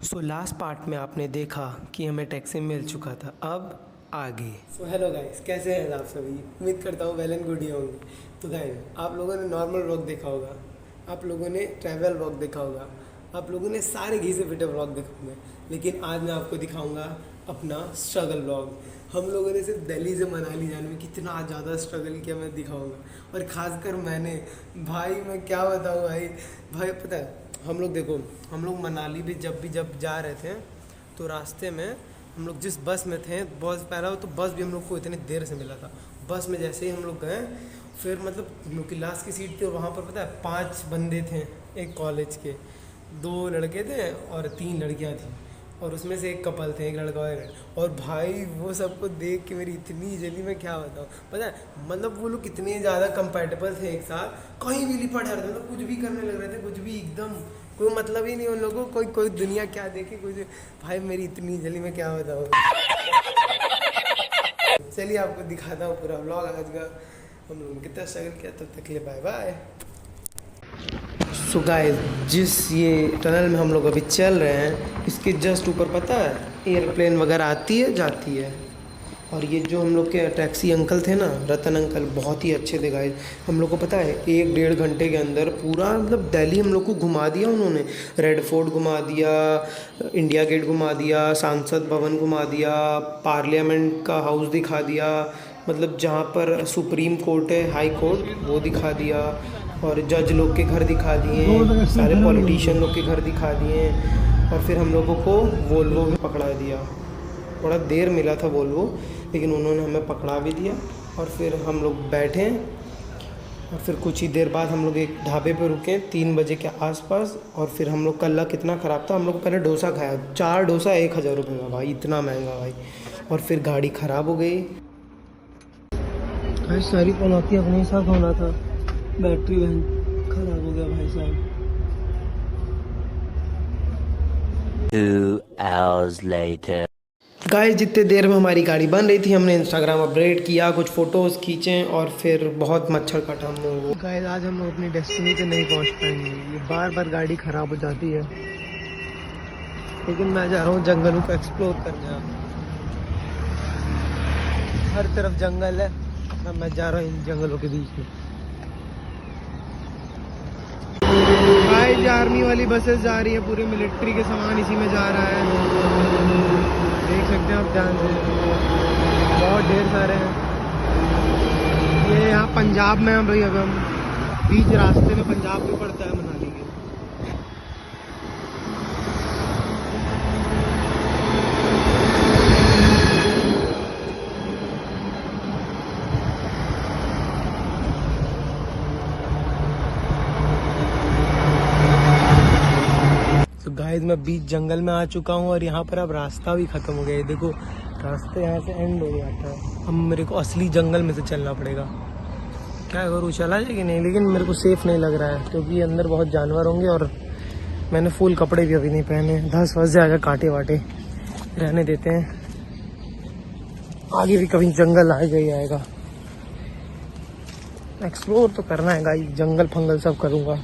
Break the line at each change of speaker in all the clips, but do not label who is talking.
Last part में आपने देखा कि हमें टैक्सी मिल चुका था, अब आगे। हेलो गाइस, कैसे हैं आप सभी? उम्मीद करता हूँ वेल एंड गुड ही होंगे। तो गाइस, आप लोगों ने नॉर्मल व्लॉग देखा होगा, आप लोगों ने ट्रैवल व्लॉग देखा होगा, आप लोगों ने सारे घी से पिटे व्लॉग देखे होंगे, लेकिन आज मैं आपको दिखाऊंगा अपना स्ट्रगल व्लॉग। हम लोगों ने सिर्फ दिल्ली से मनाली जाने में कितना ज़्यादा स्ट्रगल किया मैं दिखाऊंगा। और ख़ासकर मैंने, भाई मैं क्या बताऊँ भाई पता है, हम लोग देखो, हम लोग मनाली भी जब जा रहे थे तो रास्ते में हम लोग जिस बस में थे, बस पहला तो बस भी हम लोग को इतनी देर से मिला था। बस में जैसे ही हम लोग गए, फिर मतलब हम लोग की लास्ट की सीट थी और वहाँ पर पता है 5 बंदे थे एक कॉलेज के, 2 लड़के थे और 3 लड़कियाँ थीं, और उसमें से एक कपल थे, एक लड़का और भाई वो सबको देख के मेरी इतनी जली, मैं क्या बताऊँ। पता है मतलब वो लोग कितने ज़्यादा कंपेटेबल थे एक साथ, कहीं भी लिपट जा रहे थे, मतलब कुछ भी करने लग रहे थे, कुछ भी एकदम कोई मतलब ही नहीं उन लोगों को, कोई दुनिया क्या देखे कोई। भाई मेरी इतनी जली, मैं क्या बताऊँ। चलिए आपको दिखाता हूँ पूरा व्लॉग आज का, हम लोगों ने कितना स्ट्रगल किया। तब तक के लिए बाय बाय। सो गाइस, जिस ये टनल में हम लोग अभी चल रहे हैं, इसके जस्ट ऊपर पता है एयरप्लेन वगैरह आती है जाती है। और ये जो हम लोग के टैक्सी अंकल थे ना, रतन अंकल, बहुत ही अच्छे थे गाइस। हम लोग को पता है 1-1.5 घंटे के अंदर पूरा मतलब दिल्ली हम लोग को घुमा दिया उन्होंने। रेड फोर्ट घुमा दिया, इंडिया गेट घुमा दिया, सांसद भवन घुमा दिया, पार्लियामेंट का हाउस दिखा दिया, मतलब जहाँ पर सुप्रीम कोर्ट है, हाई कोर्ट, वो दिखा दिया, और जज लोग के घर दिखा दिए, सारे पॉलिटिशियन लोग के घर दिखा दिए। और फिर हम लोगों को वोल्वो में पकड़ा दिया। बड़ा देर मिला था वोल्वो, लेकिन उन्होंने हमें पकड़ा भी दिया। और फिर हम लोग बैठे, और फिर कुछ ही देर बाद हम लोग एक ढाबे पे रुके 3 बजे के आसपास। और फिर हम लोग का लक कितना ख़राब था, हम लोग पहले डोसा खाया, 4 डोसा 1000 रुपये का, भाई इतना महंगा भाई। और फिर गाड़ी ख़राब हो गई भाई, सारी पनौती अपने ही साथ होना था, बैटरी ख़राब हो गया भाई साहब।
2 hours later.
गाइस, जितने देर में हमारी गाड़ी बन रही थी, हमने इंस्टाग्राम अपडेट किया, कुछ फ़ोटोज़ खींचे, और फिर बहुत मच्छर काटा हम लोगों को। गाइस, आज हम लोग अपनी डेस्टिनी पे नहीं पहुंच पाएंगे, ये बार बार गाड़ी ख़राब हो जाती है। लेकिन मैं जा रहा हूँ जंगलों को एक्सप्लोर करने। हर तरफ जंगल है, अब मैं जा रहा हूँ इन जंगलों के बीच में। गाइस, आर्मी वाली बसेस जा रही है, पूरे मिलिट्री के सामान इसी में जा रहा है, देख सकते हैं आप ध्यान से, बहुत ढेर सारे हैं। ये यहाँ पंजाब में हम भाई, अब हम बीच रास्ते में पंजाब भी पड़ता है मनाली के। तो गाइस, मैं बीच जंगल में आ चुका हूँ, और यहाँ पर अब रास्ता भी ख़त्म हो गया है। देखो रास्ते यहाँ से एंड हो जाता है, अब मेरे को असली जंगल में से चलना पड़ेगा। क्या करूँ, चला जाए कि नहीं, लेकिन मेरे को सेफ़ नहीं लग रहा है, क्योंकि अंदर बहुत जानवर होंगे, और मैंने फुल कपड़े भी अभी नहीं पहने, 10 फंस जाएगा, कांटे वाटे। रहने देते हैं, आगे भी कभी जंगल आ ही आएगा। एक्सप्लोर तो करना है गाइस, जंगल फंगल सब करूँगा।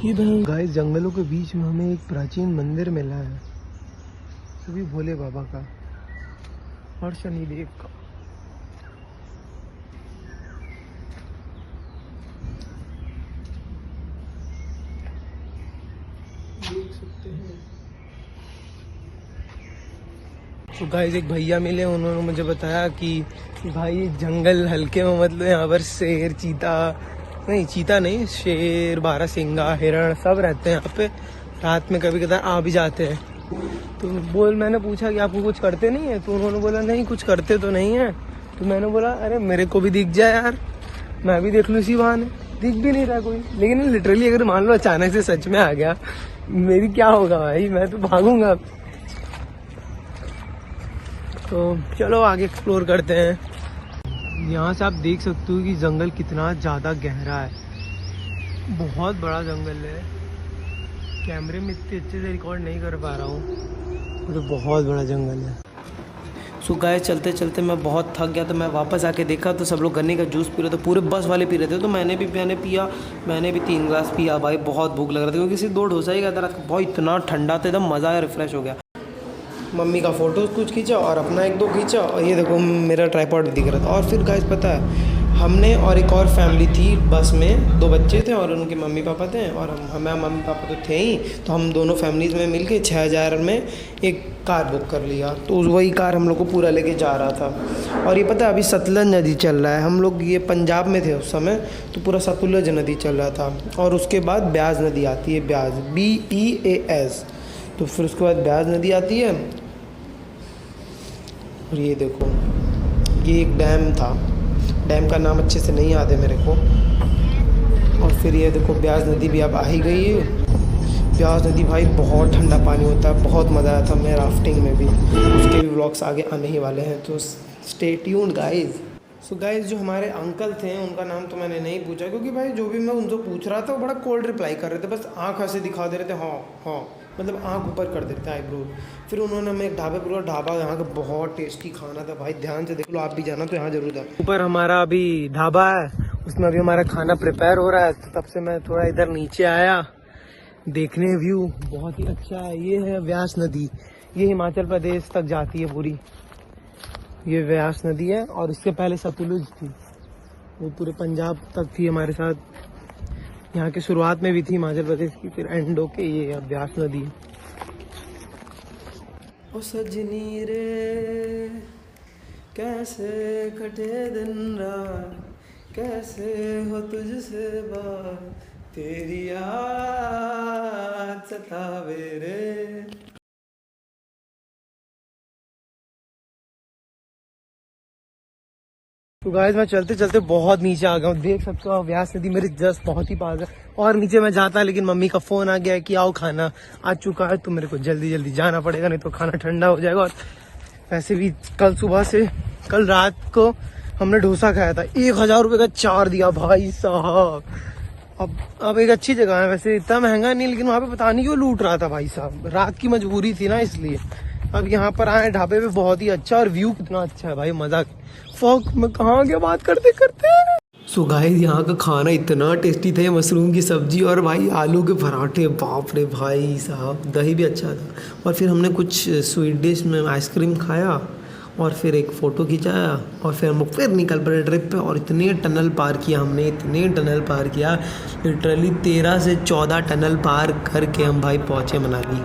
ये गाइस, जंगलों के बीच में हमें एक प्राचीन मंदिर मिला है, सभी भोले बाबा का और शनिदेव का। देख सकते हैं। तो गाइस, एक भैया मिले, उन्होंने मुझे बताया कि भाई जंगल हल्के में मत लो, यहाँ पर शेर, चीता नहीं, शेर, बारहसिंगा, हिरण सब रहते हैं यहाँ पे। रात में कभी कभी आ भी जाते हैं। तो मैंने पूछा कि आपको कुछ करते नहीं है, तो उन्होंने बोला नहीं कुछ करते तो नहीं है। तो मैंने बोला अरे मेरे को भी दिख जाए यार, मैं भी देख लूँ इसी बहाने। दिख भी नहीं रहा कोई, लेकिन लिटरली अगर मान लो अचानक से सच में आ गया, मेरी क्या होगा भाई, मैं तो भागूंगा। तो चलो आगे एक्सप्लोर करते हैं। यहाँ से आप देख सकते हो कि जंगल कितना ज़्यादा गहरा है, बहुत बड़ा जंगल है। कैमरे में इतने अच्छे से रिकॉर्ड नहीं कर पा रहा हूँ, तो बहुत बड़ा जंगल है। सो गाइस चलते चलते मैं बहुत थक गया, तो मैं वापस आके देखा तो सब लोग गन्ने का जूस पी रहे थे, पूरे बस वाले पी रहे थे। तो मैंने भी पिया, मैंने भी 3 ग्लास पिया। भाई बहुत भूख लग रहा था क्योंकि सिर्फ 2 डोसा ही खाया था रात को। बहुत इतना ठंडा था, एकदम मज़ा आया, रिफ्रेश हो गया। मम्मी का फ़ोटो कुछ खींचा और अपना 1-2 खींचा, और ये देखो मेरा ट्राइपॉड दिख रहा था। और फिर गाइस पता है, हमने और एक और फैमिली थी बस में, 2 बच्चे थे और उनके मम्मी पापा थे, और हमें मम्मी पापा तो थे ही। तो हम दोनों फैमिलीज़ में मिल के 6000 में एक कार बुक कर लिया। तो वही कार हम लोग को पूरा लेके जा रहा था। और ये पता है अभी सतलज नदी चल रहा है, हम लोग ये पंजाब में थे उस समय, तो पूरा सतलज नदी चल रहा था। और उसके बाद ब्यास नदी आती है, ब्यास BEAS। तो फिर उसके बाद ब्यास नदी आती है। और ये देखो, ये एक डैम था, डैम का नाम अच्छे से नहीं याद है मेरे को। और फिर ये देखो ब्यास नदी भी अब आ ही गई है। ब्यास नदी भाई बहुत ठंडा पानी होता है, बहुत मज़ा आया था मैं राफ्टिंग में भी। उसके भी व्लॉग्स आगे आने ही वाले हैं, तो stay tuned guys. So guys जो हमारे अंकल थे उनका नाम तो मैंने नहीं पूछा, क्योंकि भाई जो भी मैं उनसे पूछ रहा था वो बड़ा कोल्ड रिप्लाई कर रहे थे, बस आँख ऐसे दिखा दे रहे थे, हाँ हाँ, मतलब आँख ऊपर कर देते थे, आईब्रो। फिर उन्होंने हमें एक ढाबे पर, ढाबा यहाँ का बहुत टेस्टी खाना था भाई, ध्यान से देख लो, आप भी जाना तो यहाँ जरूर था। ऊपर हमारा अभी ढाबा है, उसमें अभी हमारा खाना प्रिपेयर हो रहा है। तो तब से मैं थोड़ा इधर नीचे आया देखने, व्यू बहुत ही अच्छा है। ये है व्यास नदी, ये हिमाचल प्रदेश तक जाती है पूरी, ये व्यास नदी है। और इससे पहले सतलुज थी, वो पूरे पंजाब तक थी हमारे साथ। यहाँ की शुरुआत में भी थी हिमाचल प्रदेश की, फिर एंड होके ये व्यास नदी है। ओ सजनी रे कैसे कटे दिन रात, कैसे हो तुझसे बात, तेरी याद सतावे रे। तो गाइस मैं चलते चलते बहुत नीचे आ गया हूँ, देख सकते हो व्यास नदी मेरे जस्ट बहुत ही पास है। और नीचे मैं जाता, लेकिन मम्मी का फ़ोन आ गया है कि आओ खाना आ चुका है, तो मेरे को जल्दी जल्दी जाना पड़ेगा, नहीं तो खाना ठंडा हो जाएगा। और वैसे भी कल रात को हमने डोसा खाया था, 1000 रुपये का 4 दिया भाई साहब। अब एक अच्छी जगह है, वैसे इतना महंगा नहीं, लेकिन वहाँ पे पता नहीं क्यों लूट रहा था भाई साहब, रात की मजबूरी थी ना इसलिए। अब यहाँ पर आए ढाबे पे, बहुत ही अच्छा, और व्यू कितना अच्छा है भाई, मजा। फक मैं कहाँ गया बात करते करते। सो गाइस यहाँ का खाना इतना टेस्टी था, मशरूम की सब्जी और भाई आलू के पराठे, बाप रे भाई साहब, दही भी अच्छा था। और फिर हमने कुछ स्वीट डिश में आइसक्रीम खाया, और फिर एक फ़ोटो खिंचाया, और फिर हम लोग फिर निकल पड़े ट्रिप पे। और इतने टनल पार किया हमने, इतने टनल पार किया, लिटरली 13 से 14 टनल पार करके हम भाई पहुँचे मनाली।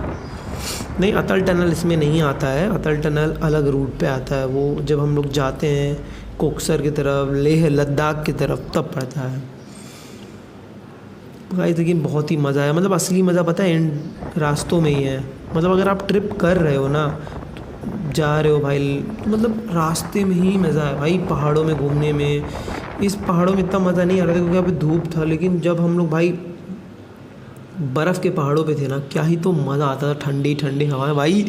नहीं, अटल टनल इसमें नहीं आता है, अटल टनल अलग रूट पे आता है, वो जब हम लोग जाते हैं कोकसर की तरफ, लेह लद्दाख की तरफ, तब पड़ता है भाई। लेकिन बहुत ही मज़ा आया, मतलब असली मज़ा पता है इन रास्तों में ही है। मतलब अगर आप ट्रिप कर रहे हो ना, जा रहे हो भाई, मतलब रास्ते में ही मज़ा है भाई, पहाड़ों में घूमने में। इस पहाड़ों में इतना मज़ा नहीं आ रहा था क्योंकि यहाँ पे धूप था, लेकिन जब हम लोग भाई बर्फ़ के पहाड़ों पे थे ना, क्या ही तो मज़ा आता था, ठंडी ठंडी हवा भाई,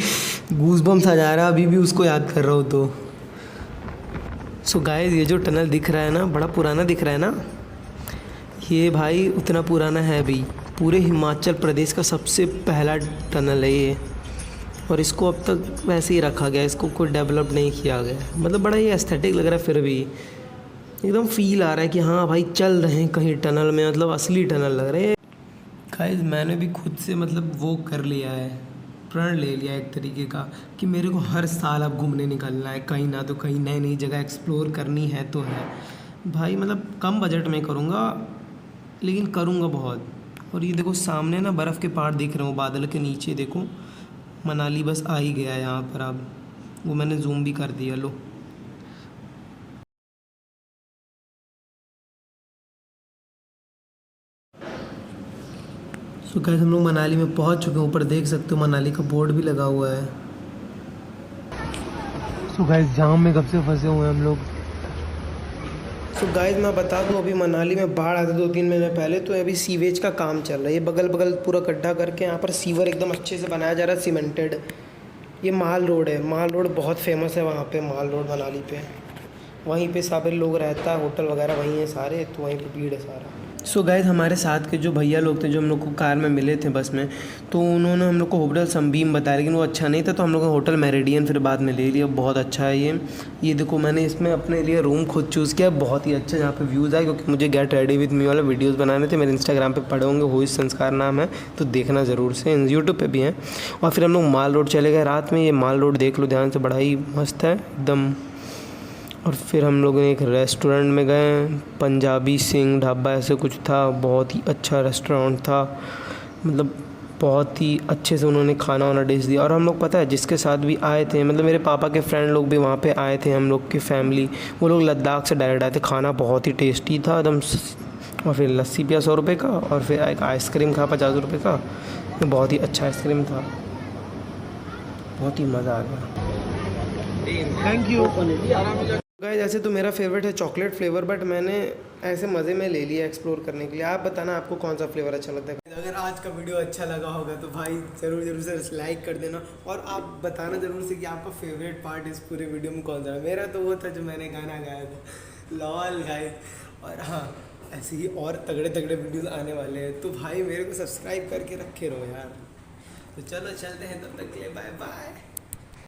गूज़बम्स आ जा रहा है, अभी भी उसको याद कर रहा हूँ तो। सो गाइस ये जो टनल दिख रहा है ना, बड़ा पुराना दिख रहा है ना, ये भाई उतना पुराना है भी, पूरे हिमाचल प्रदेश का सबसे पहला टनल है ये। और इसको अब तक वैसे ही रखा गया, इसको कोई डेवलप नहीं किया गया, मतलब बड़ा ही एस्थेटिक लग रहा है, फिर भी एकदम फील आ रहा है कि हाँ भाई चल रहे हैं कहीं टनल में, मतलब असली टनल लग रहे हैं। गाइस मैंने भी खुद से मतलब वो कर लिया है, प्रण ले लिया एक तरीके का, कि मेरे को हर साल अब घूमने निकलना है, कहीं ना तो कहीं नई नई जगह एक्सप्लोर करनी है तो है भाई। मतलब कम बजट में करूँगा, लेकिन करूँगा बहुत। और ये देखो सामने ना बर्फ़ के पहाड़ दिख रहे हो, बादल के नीचे देखो, मनाली बस आ ही गया है यहाँ पर। अब वो मैंने जूम भी कर दिया, लो। सो गाइस हम लोग मनाली में पहुँच चुके हैं, ऊपर देख सकते हो मनाली का बोर्ड भी लगा हुआ है। सो गाइस जाम में कब से फंसे हुए हैं हम लोग। सो गाइस मैं बता दूं, अभी मनाली में बाढ़ आते 2-3 महीने पहले, तो अभी सीवेज का काम चल रहा है, ये बगल बगल पूरा गड्ढा करके यहाँ पर सीवर एकदम अच्छे से बनाया जा रहा है, सीमेंटेड। ये माल रोड है, माल रोड बहुत फेमस है वहाँ पे, माल रोड मनाली पे, वहीं पे सारे लोग रहता है, होटल वगैरह वहीं है सारे, तो वहीं पे भीड़ है सारा। सो गाइस हमारे साथ के जो भैया लोग थे जो हम लोग को कार में मिले थे बस में, तो उन्होंने हम लोग को होटल सनबीम बताया, लेकिन वो अच्छा नहीं था, तो हम लोग ने होटल मेरिडियन फिर बाद में ले लिया। बहुत अच्छा है ये देखो मैंने इसमें अपने लिए रूम खुद चूज़ किया, बहुत ही अच्छा यहाँ पे व्यूज़ आए, क्योंकि मुझे गेट रेडी विद मी वाले वीडियोज़ बनाने थे। मेरे इंस्टाग्राम पे पड़े होंगे, हुई संस्कार नाम है, तो देखना ज़रूर से, यूट्यूब पे भी है। और फिर हम लोग माल रोड चले गए रात में। ये माल रोड देख लो ध्यान से, बड़ा ही मस्त है एकदम। और फिर हम लोग एक रेस्टोरेंट में गए, पंजाबी सिंह ढाबा ऐसे कुछ था, बहुत ही अच्छा रेस्टोरेंट था, मतलब बहुत ही अच्छे से उन्होंने खाना वाना डिश दिया। और हम लोग पता है जिसके साथ भी आए थे, मतलब मेरे पापा के फ्रेंड लोग भी वहाँ पे आए थे, हम लोग की फैमिली, वो लोग लद्दाख से डायरेक्ट आए थे। खाना बहुत ही टेस्टी था एकदम। और फिर लस्सी पिया 100 रुपये का, और फिर एक आइसक्रीम खा 50 रुपये का, बहुत ही अच्छा आइसक्रीम था, बहुत ही मज़ा आ गया। Thank you guys. ऐसे तो मेरा फेवरेट है चॉकलेट फ्लेवर, बट मैंने ऐसे मज़े में ले लिया एक्सप्लोर करने के लिए। आप बताना आपको कौन सा फ्लेवर अच्छा लगता है। अगर आज का वीडियो अच्छा लगा होगा तो भाई ज़रूर से लाइक कर देना, और आप बताना ज़रूर से कि आपका फेवरेट पार्ट इस पूरे वीडियो में कौन सा है। मेरा तो वो था जो मैंने गाना गाया था, लॉल गाइस। और हाँ, ऐसे ही और तगड़े वीडियोज़ आने वाले हैं, तो भाई मेरे को सब्सक्राइब करके रखे रहो यार। तो चलो चलते हैं, तब तक के लिए बाय बाय।